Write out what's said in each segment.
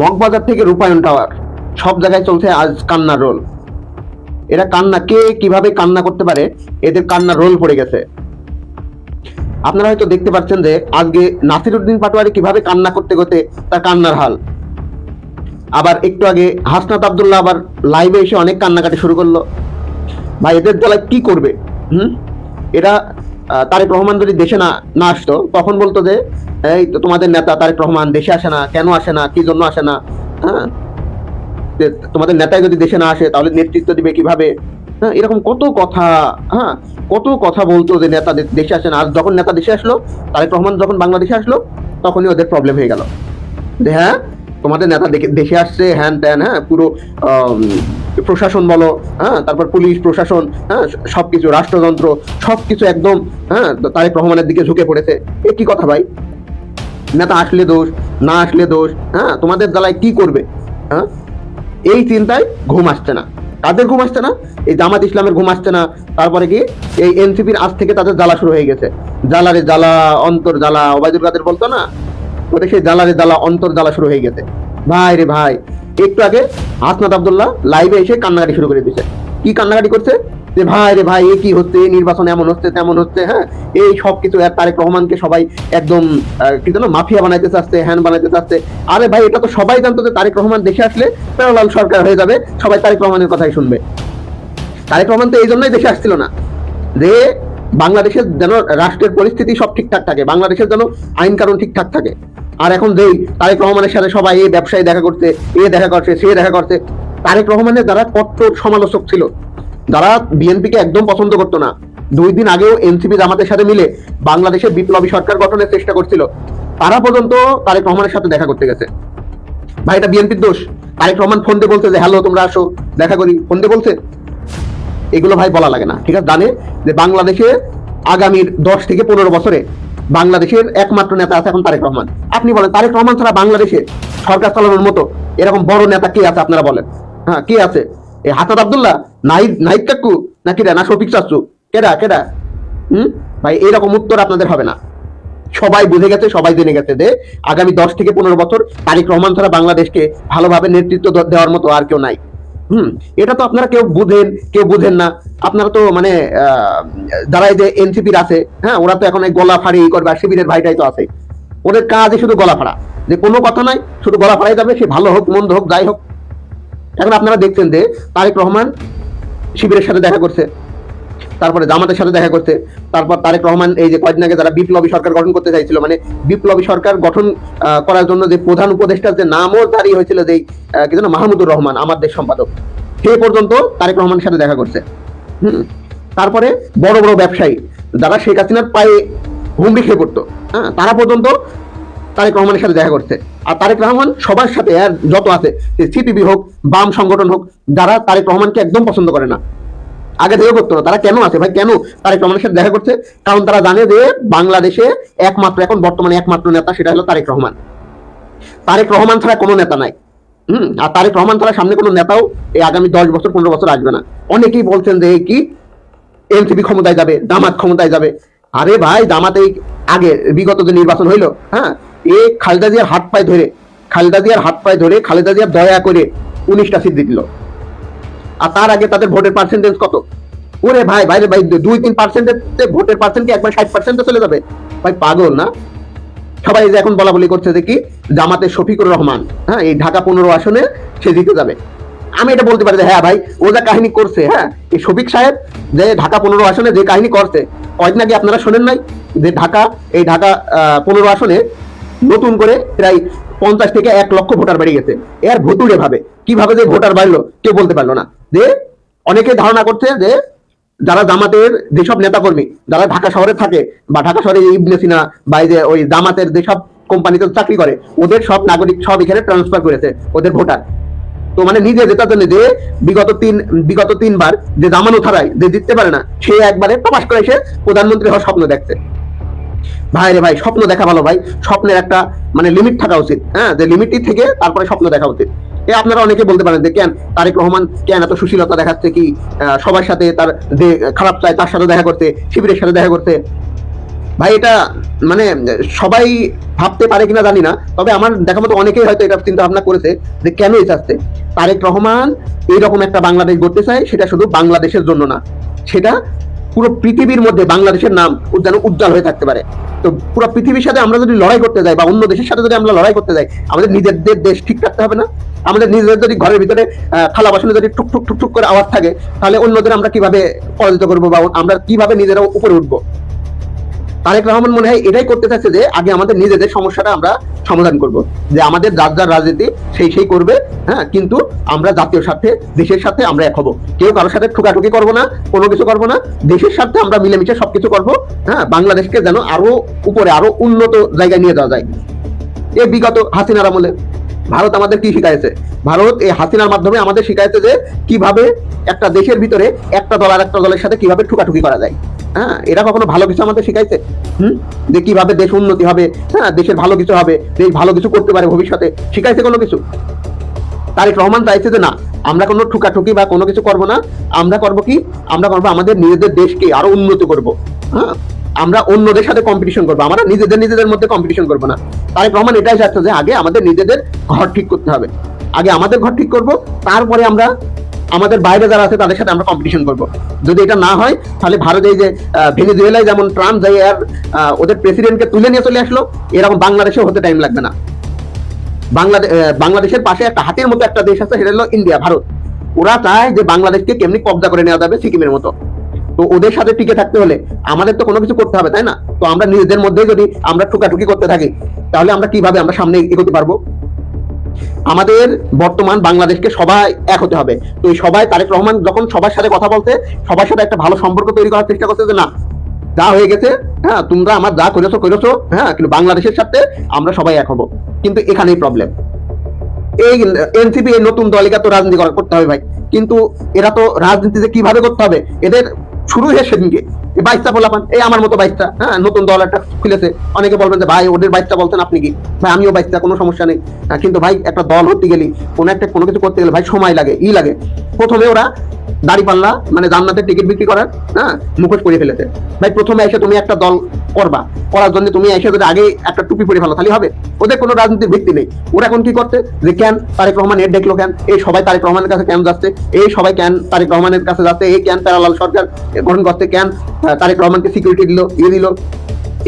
মগবাজার থেকে রূপায়ণ টাওয়ার, সব জায়গায় চলছে আজ কান্নার রোল। এরা কান্না, কে কিভাবে কান্না করতে পারে, এদের কান্নার রোল পড়ে গেছে। আপনারা হয়তো দেখতে পাচ্ছেন যে আজকে নাসিরউদ্দিন পাটোয়ারি কিভাবে কান্না করতে করতে তার কান্নার হাল। আবার একটু আগে হাসনাত আব্দুল্লাহ আবার লাইভে এসে অনেক কান্নাকাটি শুরু করলো। ভাই এদের দলায় কি করবে? এরা তারেক রহমান যদি দেশে না না আসতো, তখন বলতো যে এই তো তোমাদের নেতা তারেক রহমান দেশে আসে না, কেন আসে না, কি জন্য আসে না, হ্যাঁ তোমাদের নেতাই যদি দেশে না আসে তাহলে নেতৃত্ব দিবে কিভাবে, হ্যাঁ এরকম কত কথা, হ্যাঁ কত কথা বলতো যে নেতা দেশে আসে না। আর যখন নেতা দেশে আসলো, তারেক রহমান যখন বাংলাদেশে আসলো, তখনই ওদের প্রবলেম হয়ে গেল যে হ্যাঁ তোমাদের নেতা দেশে আসছে, হ্যান ত্যান, হ্যাঁ পুরো প্রশাসন বলো, হ্যাঁ তারপর পুলিশ প্রশাসন, হ্যাঁ সবকিছু রাষ্ট্রযন্ত্র সবকিছু একদম হ্যাঁ তারেক রহমানের দিকে ঝুঁকে পড়েছে। এ কি কথা ভাই? নেতা আসলে দোষ, না আসলে দোষ, হ্যাঁ তোমাদের জ্বালায় কি করবে? হ্যাঁ এই চিন্তায় ঘুম আসছে না। কাদের ঘুম আসছে না? এই জামাত ইসলামের ঘুম আসছে না। তারপরে কি এই এনসিপির আজ থেকে তাদের জ্বালা শুরু হয়ে গেছে। জ্বালারে জ্বালা অন্তর জ্বালা, ওবায়দুল কাদের বলতো না, ওদের সেই জ্বালারে জ্বালা অন্তর জ্বালা শুরু হয়ে গেছে। ভাই রে ভাই, একটু আগে হাসনাত আব্দুল্লাহ লাইভে এসে কান্নাকাটি শুরু করে দিয়েছে। কি কান্নাকাটি করছে? যে ভাই রে ভাই, এ কি হচ্ছে, নির্বাচন এমন হচ্ছে তেমন হচ্ছে, হ্যাঁ এই সব কিছু তারেক রহমানকে সবাই একদম কি যেন মাফিয়া বানাইতে চাচ্ছে, হ্যান বানাইতে চাচ্ছে। আরে ভাই এটা তো সবাই জানতো যে তারেক রহমান দেশে আসলে প্যারালাল সরকার হয়ে যাবে, সবাই তারেক রহমানের কথাই শুনবে। তারেক রহমান তো এই জন্যই দেশে আসছিল না যে বাংলাদেশের যেন রাষ্ট্রের পরিস্থিতি সব ঠিকঠাক থাকে, বাংলাদেশের যেন আইন কানুন ঠিকঠাক থাকে। আর এখন যেই তারেক রহমানের সাথে সবাই এই ব্যবসায়ী দেখা করছে, এ দেখা করছে, সে দেখা করছে, তারেক রহমানের যারা কট্টর সমালোচক ছিল, যারা বিএনপিকে একদম পছন্দ করতো না, 2 দিন আগেও এনসিপি জামাতের সাথে মিলে বাংলাদেশে বিপ্লবী সরকার গঠনের চেষ্টা করছিল, তারা পর্যন্ত তারেক রহমানের সাথে দেখা করতে গেছে। ভাই এটা বিএনপির দোষ? তারেক রহমান ফোন দিয়ে বলছে যে হ্যালো তোমরা আসো দেখা করি, ফোন দিয়ে বলছে? এগুলো ভাই বলা লাগে না, ঠিক আছে? জানে যে বাংলাদেশে আগামীর 10 থেকে 15 বছরে বাংলাদেশের একমাত্র নেতা আছে এখন তারেক রহমান। আপনি বলেন তারেক রহমান ছাড়া বাংলাদেশে সরকার চালানোর মতো এরকম বড় নেতা কে আছে? আপনারা বলেন, হ্যাঁ কে আছে? এই হাসান আব্দুল্লাহ, নাহিদ কাকু, নাকি না শফিক চাচু, কেডা কেডা? ভাই এরকম উত্তর আপনাদের হবে না। সবাই বুঝে গেছে, সবাই জেনে গেছে যে আগামী 10 থেকে 15 বছর তারেক রহমান ছাড়া বাংলাদেশকে ভালোভাবে নেতৃত্ব দেওয়ার মতো আর কেউ নাই। এটা তো আপনারা কেউ বুঝেন, কেউ বুঝেন না। আপনারা তো মানে যারা এই যে এনসিপির আছে, হ্যাঁ ওরা তো এখন এই গলা ফাড়ি করবে, আর শিবিরের ভাইটাই তো আছে, ওদের কাজই শুধু গলা ফাড়া, যে কোনো কথা নাই, শুধু গলা ফাড়াই যাবে, সে ভালো হোক মন্দ হোক যাই হোক। এখন আপনারা দেখছেন যে তারেক রহমান শিবিরের সাথে দেখা করছে, তারপরে জামাতের সাথে দেখা করছে, তারপর তারেক রহমান এই যে কয়েকদিন আগে যারা বিপ্লবী সরকার গঠন করতে চাইছিল, মানে বিপ্লবী সরকার গঠন করার জন্য যে প্রধান উপদেষ্টার যে নামও জারি হয়েছিল, যে কি যেন মাহমুদুর রহমান, আমার দেশ সম্পাদক, সে পর্যন্ত তারেক রহমানের সাথে দেখা করছে। তারপরে বড় বড় ব্যবসায়ী যারা শেখ হাসিনার পায়ে হুমড়ি খেয়ে পড়তো, হ্যাঁ তারা পর্যন্ত তারেক রহমানের সাথে দেখা করছে। আর তারেক রহমান সবার সাথে, আর যত আছে সিপিবি হোক, বাম সংগঠন হোক, যারা তারেক রহমানকে একদম পছন্দ করে না, আগে থেকে করতো না, তারা কেন আছে ভাই? কেন তারেক রহমানের সাথে দেখা করছে? কারণ তারা জানে যে বাংলাদেশে একমাত্র এখন বর্তমানে একমাত্র নেতা সেটা হলো তারেক রহমান। তারেক রহমান ছাড়া কোনো নেতা নাই। আর তারেক রহমান ছাড়া সামনে কোনো নেতাও এই আগামী 10 বছর 15 বছর আসবে না। অনেকেই বলছেন যে কি এনসিপি ক্ষমতায় যাবে, জামাত ক্ষমতায় যাবে। আরে ভাই জামাত এই আগে বিগত যে নির্বাচন হইলো, হ্যাঁ এই খালেদা জিয়ার হাত পায়ে ধরে, খালেদা জিয়ার দয়া করে 19টা সিট দিল। আর তার আগে তাদের ভোটের পার্সেন্টেজ কত? ওরে ভাই ভাই ভাই 2-3% ভোটের পার্সেন্ট কি একবার 60% চলে যাবে? ভাই পাগল না? সবাই যে এখন বলা বলি করছে যে কি জামাতের শফিকুর রহমান, হ্যাঁ এই ঢাকা 15 আসনে সে জিতে যাবে। আমি এটা বলতে পারি যে হ্যাঁ ভাই ও যা কাহিনী করছে, হ্যাঁ এই শফিক সাহেব যে ঢাকা 15 আসনে যে কাহিনী করছে, কয়েকদিন আগে আপনারা শোনেন নাই যে ঢাকা 15 আসনে নতুন করে প্রায় 50 থেকে 1 লক্ষ ভোটার বেড়ে গেছে। এর ভুতুড়ে ভাবে কিভাবে যে ভোটার বাড়লো কেউ বলতে পারলো না। যে অনেকে ধারণা করছে যে যারা জামাতের যেসব নেতাকর্মী যারা ঢাকা শহরে থাকে, বা ঢাকা শহরে ইবনে সিনা বা এই যে ওই জামাতের যেসব কোম্পানিতে চাকরি করে, ওদের সব নাগরিক সব এখানে ট্রান্সফার করেছে ওদের ভোটার। তো মানে নিজে জেতার জন্য যে বিগত 3বার যে জামানো ছাড়াই যে জিততে পারে না, সে একবারে প্রকাশ করে এসে প্রধানমন্ত্রী হওয়ার স্বপ্ন দেখছে। ভাই রে ভাই, স্বপ্ন দেখা ভালো ভাই, স্বপ্নের একটা মানে লিমিট থাকা উচিত, হ্যাঁ যে লিমিটটি থেকে তারপরে স্বপ্ন দেখা উচিত। আপনারা অনেকে বলতে পারেন যে কেন তারেক রহমান কেন এত সুশীলতা দেখাচ্ছে, কি সবার সাথে তার যে খারাপ চায় তার সাথে দেখা করতে, শিবিরের সাথে দেখা করতে। ভাই এটা মানে সবাই ভাবতে পারে কিনা জানি না, তবে আমার দেখা মতো অনেকেই হয়তো এটা চিন্তা ভাবনা করেছে যে কেন এই চাচ্ছে তারেক রহমান এইরকম একটা বাংলাদেশ গড়তে চায়, সেটা শুধু বাংলাদেশের জন্য না, সেটা পুরো পৃথিবীর মধ্যে বাংলাদেশের নাম যেন উজ্জ্বল হয়ে থাকতে পারে। তো পুরো পৃথিবীর সাথে আমরা যদি লড়াই করতে যাই বা অন্য দেশের সাথে যদি আমরা লড়াই করতে যাই, আমাদের নিজেদের দেশ ঠিক রাখতে হবে না? আমাদের নিজেদের যদি ঘরের ভিতরে থালা বাসনে যদি টুক টুক টুক টুক করে আওয়াজ থাকে, তাহলে অন্যদের আমরা কিভাবে পরাজিত করবো বা আমরা কিভাবে নিজেরা উপরে উঠবো? তারেক রহমান মনে হয় এটাই করতে চাচ্ছে যে আগে আমাদের নিজেদের সমস্যাটা আমরা সমাধান করব, যে আমাদের যার যার রাজনীতি সেই করবে, হ্যাঁ, কিন্তু আমরা জাতীয় স্বার্থে দেশের সাথে আমরা এক হব, কেউ কারোর সাথে ঠুকাঠুকি করব না, কোনো কিছু করব না, দেশের স্বার্থে আমরা মিলেমিশে সবকিছু করব, হ্যাঁ, বাংলাদেশকে যেন আরো উপরে আরো উন্নত জায়গায় নিয়ে যাওয়া যায়। এই বিগত হাসিনার আমলে ভারত আমাদের কি শিখাইছে? ভারত এই হাসিনার মাধ্যমে আমাদের শিখাইছে যে কিভাবে একটা দেশের ভিতরে একটা দল আর একটা দলের সাথে কিভাবে ঠুকাঠুকি করা যায়। হ্যাঁ, এরা কখনো ভালো কিছু আমাদের শিখাইছে? যে কিভাবে দেশ উন্নতি হবে, হ্যাঁ, দেশের ভালো কিছু হবে, দেশ ভালো কিছু করতে পারে ভবিষ্যতে, শিখাইছে কোনো কিছু? তারেক রহমান চাইছে যে না, আমরা কোনো ঠুকাঠুকি বা কোনো কিছু করব না, আমরা করব কি, আমরা করব আমাদের নিজেদের দেশকে আরো উন্নত করব। হ্যাঁ, আমরা অন্যদের সাথে কম্পিটিশন করবো, আমরা নিজেদের মধ্যে কম্পিটিশন করবো না। তারেক রহমান এটাই চাচ্ছে যে আগে আমাদের নিজেদের ঘর ঠিক করতে হবে, আগে আমাদের ঘর ঠিক করব, তারপরে আমরা আমাদের বাইরে যারা আছে তাদের সাথে আমরা কম্পিটিশন করব। যদি এটা না হয়, তাহলে ভারত এই যে ভেনেজুয়েলায় যেমন ট্রাম্প যাই আর ওদের প্রেসিডেন্টকে তুলে নিয়ে চলে আসলো, এরকম বাংলাদেশেও হতে টাইম লাগবে না। বাংলাদেশের পাশে একটা হাতের মতো একটা দেশ আছে, সেটা হলো ইন্ডিয়া, ভারত। ওরা চায় যে বাংলাদেশকে কেমনি কব্জা করে নেওয়া যাবে সিকিমের মতো। তো ওদের সাথে টিকে থাকতে হলে আমাদের তো কোনো কিছু করতে হবে, তাই না? তো আমরা নিজেদের মধ্যে যদি আমরা ঠুকাঠুকি করতে থাকি, তাহলে আমরা কিভাবে আমরা সামনে এগোতে পারবো? আমাদের বর্তমান বাংলাদেশকে সবাই এক হতে হবে। তো এই সবাই, তারেক রহমান যখন সবার সাথে কথা বলতে, সবার সাথে একটা ভালো সম্পর্ক তৈরি করার চেষ্টা করছে যে না, যা হয়ে গেছে, হ্যাঁ, তোমরা আমার যা করেছো, হ্যাঁ, কিন্তু বাংলাদেশের সাথে আমরা সবাই এক হবো। কিন্তু এখানেই প্রবলেম, এই এনসিপি এই নতুন দলিকা তো রাজনীতি করতে হবে ভাই, কিন্তু এরা তো রাজনীতি যে কিভাবে করতে হবে, এদের শুরু হয়ে সেদিনকে বাইশটা পোলাপান, এই আমার মতো বাইশটা, হ্যাঁ, নতুন দল একটা খুলেছে। অনেকে বলবেন যে ভাই ওদের বাইশটা বলছেন আপনি কি? ভাই আমিও বাইশটা, কোনো সমস্যা নেই, কিন্তু ভাই একটা দল হতে গেলে কোনো কিছু করতে গেলে ভাই সময় লাগে, লাগে। প্রথমে ওরা দাড়ি পাল্লা মানে জান্নাতের টিকিট বিক্রি করার, হ্যাঁ, মুখোশ করে ফেলেছে। ভাই প্রথমে এসে তুমি একটা দল করার জন্য তুমি এসে যদি আগে একটা টুপি পরে ফেলো, তাহলে হবে? ওদের কোনো রাজনীতির ভিত্তি নেই। ওরা এখন কি করতে, যে কেন তারেক রহমান এর দেখলো, কেন এই সবাই তারেক রহমানের কাছে কেন যাচ্ছে, এই সবাই কেন তারেক রহমানের কাছে যাচ্ছে, এই কেন প্যারালাল সরকার গঠন করতে, কেন তারেক রহমানকে সিকিউরিটি দিল।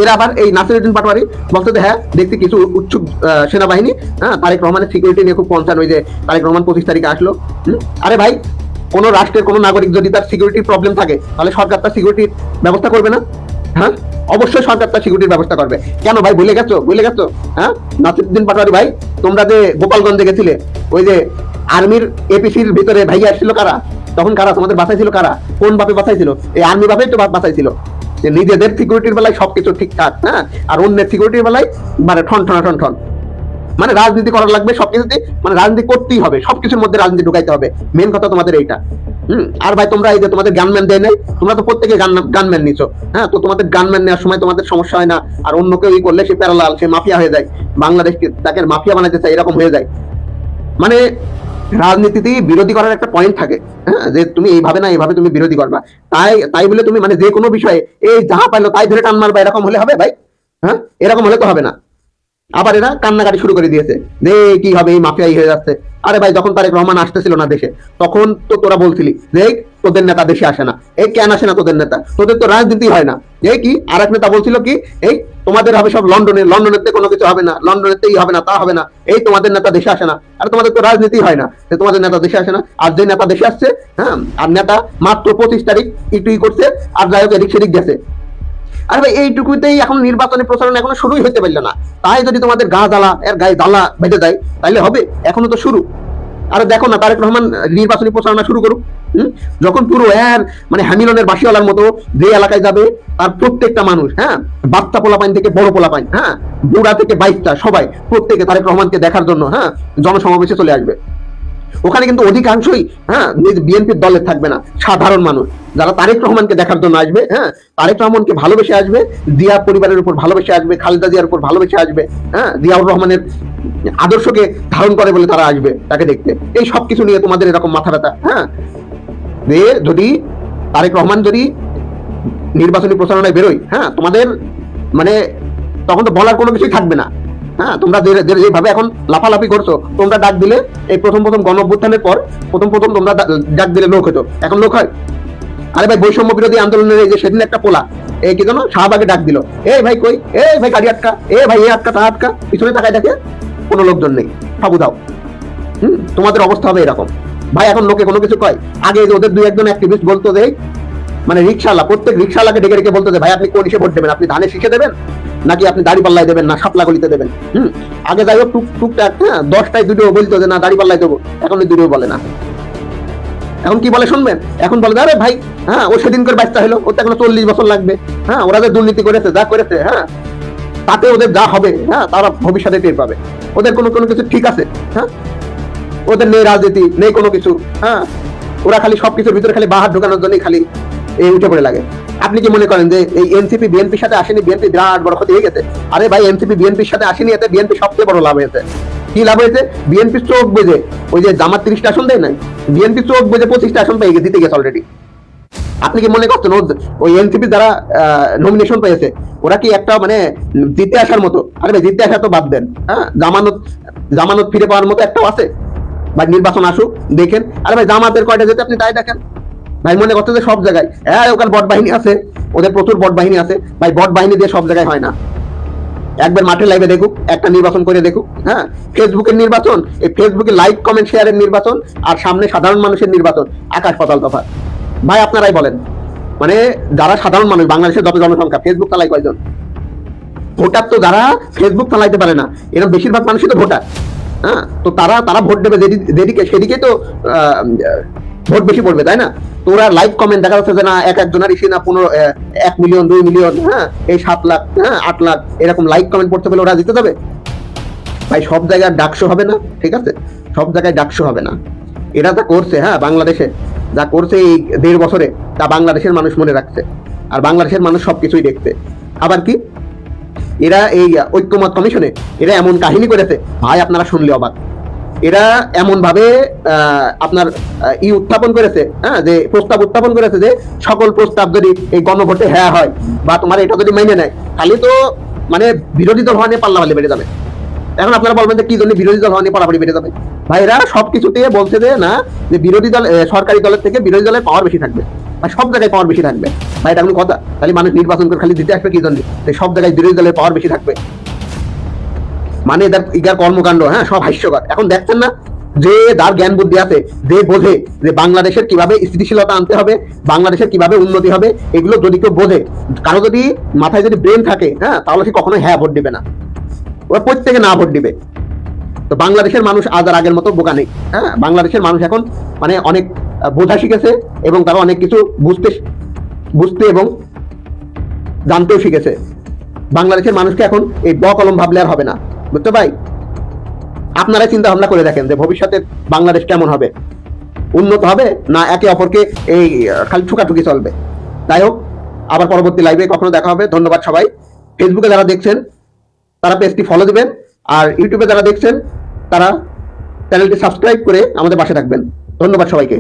এরা আবার এই নাসিরউদ্দিন পাটোয়ারি বলতে যে হ্যাঁ, দেখতে কিছু উৎসুক সেনাবাহিনী, হ্যাঁ, তারেক রহমানের সিকিউরিটি নিয়ে খুব কনসার্ন, ওই যে তারেক রহমান 25 তারিখে আসলো। আরে ভাই, কোন রাষ্ট্রের কোন নাগরিক যদি তার সিকিউরিটির প্রবলেম থাকে, তাহলে সরকার তার সিকিউরিটির ব্যবস্থা করবে না? হ্যাঁ, অবশ্যই সরকার তার সিকিউরিটির ব্যবস্থা করবে। কেন ভাই ভুলে গেছো? হ্যাঁ, নাসিরউদ্দিন পাটোয়ারি ভাই, তোমরা যে গোপালগঞ্জে গেছিলে, ওই যে আর্মির এপিসির ভিতরে ভাইয়া আসছিল কারা? তখন কারা তোমাদের বাঁচাইছিল? কারা, কোন বাপে বাঁচাইছিল? এই আর্মি বাপেই তো বাঁচাইছিল। নিজেদের সিকিউরিটির বেলায় সবকিছু ঠিকঠাক, হ্যাঁ, আর অন্যের সিকিউরিটির বেলায় মানে ঠন মানে রাজনীতি করা লাগবে সবকিছুতে, মানে রাজনীতি করতেই হবে, সবকিছুর মধ্যে রাজনীতি ঢুকাইতে হবে। মেন কথা তোমাদের এইটা। আর ভাই তোমরা এই যে তোমাদের গানম্যান দেয় নাই, তোমরা তো প্রত্যেকে গানম্যান নিছো, হ্যাঁ, তো তোমাদের গানম্যান নেওয়ার সময় তোমাদের সমস্যা হয় না, আর অন্য কেউ করলে সে প্যারালাল, সে মাফিয়া হয়ে যায়, বাংলাদেশকে তাকে মাফিয়া বানাতে চায়, এরকম হয়ে যায়। মানে রাজনীতিতেই বিরোধী করার একটা পয়েন্ট থাকে, হ্যাঁ, যে তুমি এইভাবে না এইভাবে তুমি বিরোধী করবা, তাই বলে তুমি মানে যে কোনো বিষয়ে এই যাহা পাইলো তাই ধরে টান মারবা, এরকম হলে হবে ভাই? হ্যাঁ, এরকম হলে তো হবে না। আবার এরা কান্নাকাটি শুরু করে দিয়েছে যে কি হবে, এই মাফিয়াই হয়ে যাচ্ছে। আরে ভাই, যখন তারেক রহমান আসতেছিল না দেশে, তখন তো তোরা বলছিলি যে তোদের নেতা দেশে আসে না, এই কেন আসে না তোদের নেতা, তোদের তো রাজনীতি হয় না। এই কি আর এক নেতা বলছিল কি, এই তোমাদের হবে সব লন্ডনেতে কোনো কিছু হবে না, লন্ডনেতেই হবে না, তা হবে না, এই তোমাদের নেতা দেশে আসে না। আর তোমাদের তো রাজনীতি হয় না, তোমাদের নেতা দেশে আসে না। আর যে নেতা দেশে আসছে, হ্যাঁ, আর নেতা মাত্র 25 তারিখ ইটুই করছে, আর যাই হোক এদিক সেদিক গেছে। আরে ভাই, এইটুকুতেই এখন নির্বাচনী প্রচারণা এখনো শুরুই হতে পারলো না। তাই যদি তোমাদের গায়ে জ্বালা বেঁধে যায়, তাইলে হবে? এখনো তো শুরু। আরে দেখো না, তারেক রহমান নির্বাচনী প্রচারণা শুরু করুক। যখন পুরো মানে হ্যামিলনের বাসিওয়ালার মতো যে এলাকায় যাবে, তার প্রত্যেকটা মানুষ, হ্যাঁ, বাচ্চা পোলাপাইন থেকে বড় পোলাপাইন, হ্যাঁ, বুড়া থেকে বাইশটা, সবাই প্রত্যেকে তারেক রহমানকে দেখার জন্য, হ্যাঁ, জনসমাবেশে চলে আসবে। ওখানে কিন্তু অধিকাংশই, হ্যাঁ, বিএনপির দলের থাকবে না, সাধারণ মানুষ যারা তারেক রহমানকে দেখার জন্য আসবে, হ্যাঁ, তারেক রহমানকে ভালোবেসে আসবে, জিয়া পরিবারের উপর ভালোবেসে আসবে, খালেদা জিয়ার উপর ভালোবেসে আসবে, হ্যাঁ, জিয়াউর রহমানের আদর্শকে ধারণ করে বলে তারা আসবে তাকে দেখতে। এই সবকিছু নিয়ে তোমাদের এরকম মাথা ব্যথা, হ্যাঁ, যদি তারেক রহমান যদি নির্বাচনী প্রচারণায় বেরোয়, হ্যাঁ, তোমাদের মানে তখন তো বলার কোনো কিছুই থাকবে না। হ্যাঁ, তোমরা যেভাবে এখন লাফালাফি করছো, তোমরা ডাক দিলে এই প্রথম গণ অভ্যুত্থানের পর প্রথম তোমরা ডাক দিলে লোক হতো, এখন লোক হয়? আরে ভাই, বৈষম্য বিরোধী আন্দোলনের এই যে সেদিন একটা পোলা এই কি জানো শাহবাগে ডাক দিল, এই ভাই কই, এই ভাই গাড়ি আটকা, এ ভাই এ আটকা তা আটকা, পিছনে তাকায় দেখে কোনো লোকজন নেই, ফাবু দাও। তোমাদের অবস্থা হবে এরকম ভাই। এখন লোকে কোনো কিছু কয়, আগে ওদের দুই একজন অ্যাক্টিভিস্ট বলতো যে মানে রিক্সাওয়ালা, প্রত্যেক রিক্সাওয়ালাকে ডেকে ডেকে বলতো যে ভাই আপনি কোন ইসে ভোট দেবেন, আপনি ধানে শিখে দেবেন নাকি আপনি দাড়ি পাল্লায় দেবেন না শাপলা গলিতে দেবেন। আগে যাই হোক টুকটাক, হ্যাঁ 10টায় দুটো বলতো যে না দাড়ি পাল্লায় দেবো, এখন ওই দুটো বলে না। এখন কি বলে শুনবেন, এখন বলে আরে ভাই হ্যাঁ ও সেদিন করে বাচ্চা হলো, ওর তো এখনো 40 বছর লাগবে। হ্যাঁ, ওরা যে দুর্নীতি করেছে যা করেছে, হ্যাঁ তাতে ওদের যা হবে, হ্যাঁ তারা ভবিষ্যতে টের পাবে। ওদের কোনো কিছু ঠিক আছে? হ্যাঁ, ওদের নেই রাজনীতি, নেই কোনো কিছু। হ্যাঁ, ওরা খালি সবকিছুর ভিতরে খালি বাহার ঢোকানোর জন্যই খালি এই উঠে পড়ে লাগে। আপনি কি মনে করেন যে এই এনসিপি বিএনপির সাথে আসেনি, বিএনপি বিরাট বড় ক্ষতি হয়ে গেছে? আরে ভাই, এনসিপি বিএনপির সাথে আসেনি, এতে বিএনপি সবচেয়ে বড় লাভ হয়েছে। কি লাভ হয়েছে? বিএনপি চোখ বুঝে ওই যে জামাত 30টা আসন দেয় নাই, বিএনপি চোখ বুঝে 25টা আসন পেয়ে দিতে গেছে অলরেডি। আপনি কি মনে করছেন ওই এনসিপি যারা নমিনেশন পেয়েছে ওরা কি একটা মানে জিতে আসার মতো? আরে ভাই, জিতে আসা তো বাদ দেন, হ্যাঁ জামানত ফিরে পাওয়ার মতো একটাও আছে? ভাই নির্বাচন আসুক দেখেন। আরে ভাই, জামাতের কয়টা যেতে আপনি তাই দেখেন। ভাই মনে করছে যে সব জায়গায় হ্যাঁ ওখানে বট বাহিনী আছে, ওদের প্রচুর বট বাহিনী আছে। ভাই বট বাহিনী দিয়ে সব জায়গায় হয় না। একবার মাঠে লাইভে দেখুক, একটা নির্বাচন করে দেখুক। হ্যাঁ, ফেসবুকের নির্বাচন, এই ফেসবুকে লাইক কমেন্ট শেয়ারের নির্বাচন আর সামনে সাধারণ মানুষের নির্বাচন, আকাশ পাতাল তফাৎ। ভাই আপনারাই বলেন, মানে যারা সাধারণ মানুষ, বাংলাদেশের যত জনসংখ্যা, ফেসবুক চালায় কয়জন? ভোটার তো যারা ফেসবুক চালাইতে পারে না, এরকম বেশিরভাগ মানুষই তো ভোটার। হ্যাঁ, তো তারা ভোট দেবে যেদিকে, সেদিকে তো ভোট বেশি পড়বে, তাই না? তো ওরা লাইক কমেন্ট দেখা যাচ্ছে যে না একজনের ইসি না 1 মিলিয়ন 2 মিলিয়ন, হ্যাঁ এই 7 লাখ, হ্যাঁ 8 লাখ এরকম লাইক কমেন্ট পড়তে পেলে ওরা জিতে যাবে? ভাই সব জায়গায় ডাকশো হবে না, ঠিক আছে? সব জায়গায় ডাকশো হবে না। এরা যা করছে, হ্যাঁ বাংলাদেশে যা করছে এই 1.5 বছরে, তা বাংলাদেশের মানুষ মনে রাখছে, আর বাংলাদেশের মানুষ সবকিছুই দেখছে। আবার কি এরা এই ঐক্যমত কমিশনে এরা এমন কাহিনী করেছে ভাই, আপনারা শুনলে অবাক। এরা এমন ভাবে আপনার উত্থাপন করেছে, হ্যাঁ যে প্রস্তাব উত্থাপন করেছে যে সকল প্রস্তাব যদি এই গণভোটে হ্যাঁ হয় বা তোমার এটা যদি মেনে নেয়, তাহলে তো মানে বিরোধী দল হওয়া নিয়ে পাল্লাপাল্লি বেড়ে যাবে। এখন আপনারা বলবেন যে কি জন্য বিরোধী দল হওয়া নিয়ে পাল্লাপাল্লি বেড়ে যাবে? ভাই এরা সবকিছুতে বলছে যে না, যে বিরোধী দল সরকারি দলের থেকে বিরোধী দলের পাওয়ার বেশি থাকবে, বা সব জায়গায় পাওয়ার বেশি থাকবে। ভাই এটা কোনো কথা? তাহলে মানুষ নির্বাচন করে খালি দিতে আসবে কি জন্য? সব জায়গায় বিরোধী দলের পাওয়ার বেশি থাকবে, মানে এদের কর্মকাণ্ড হ্যাঁ সব হাস্যকর। এখন দেখছেন না যে যার জ্ঞান বুদ্ধি আছে, যে বোঝে যে বাংলাদেশের কিভাবে স্থিতিশীলতা আনতে হবে, বাংলাদেশের কিভাবে উন্নতি হবে, এগুলো যদি কেউ বোঝে, কারো যদি মাথায় যদি ব্রেন থাকে, হ্যাঁ তাহলে সে কখনো হ্যাঁ ভোট দিবে না, ওরা প্রত্যেকে না ভোট দিবে। তো বাংলাদেশের মানুষ আজ আর আগের মতো বোকা নেই। হ্যাঁ, বাংলাদেশের মানুষ এখন মানে অনেক বোঝা শিখেছে এবং তারা অনেক কিছু বুঝতে এবং জানতেও শিখেছে। বাংলাদেশের মানুষকে এখন এই ব কলম ভাবলে আর হবে না, বুঝতে ভাই? আপনারা চিন্তা ভাবনা করে দেখেন যে ভবিষ্যতে বাংলাদেশ কেমন হবে, উন্নত হবে না একে অপরকে এই খালি ঠুকাঠুকি চলবে? যাই হোক, আবার পরবর্তী লাইভে কখনো দেখা হবে। ধন্যবাদ সবাই। ফেসবুকে যারা দেখছেন তারা পেজটি ফলো দিবেন, আর ইউটিউবে যারা দেখছেন তারা চ্যানেলটি সাবস্ক্রাইব করে আমাদের পাশে থাকবেন। ধন্যবাদ সবাইকে।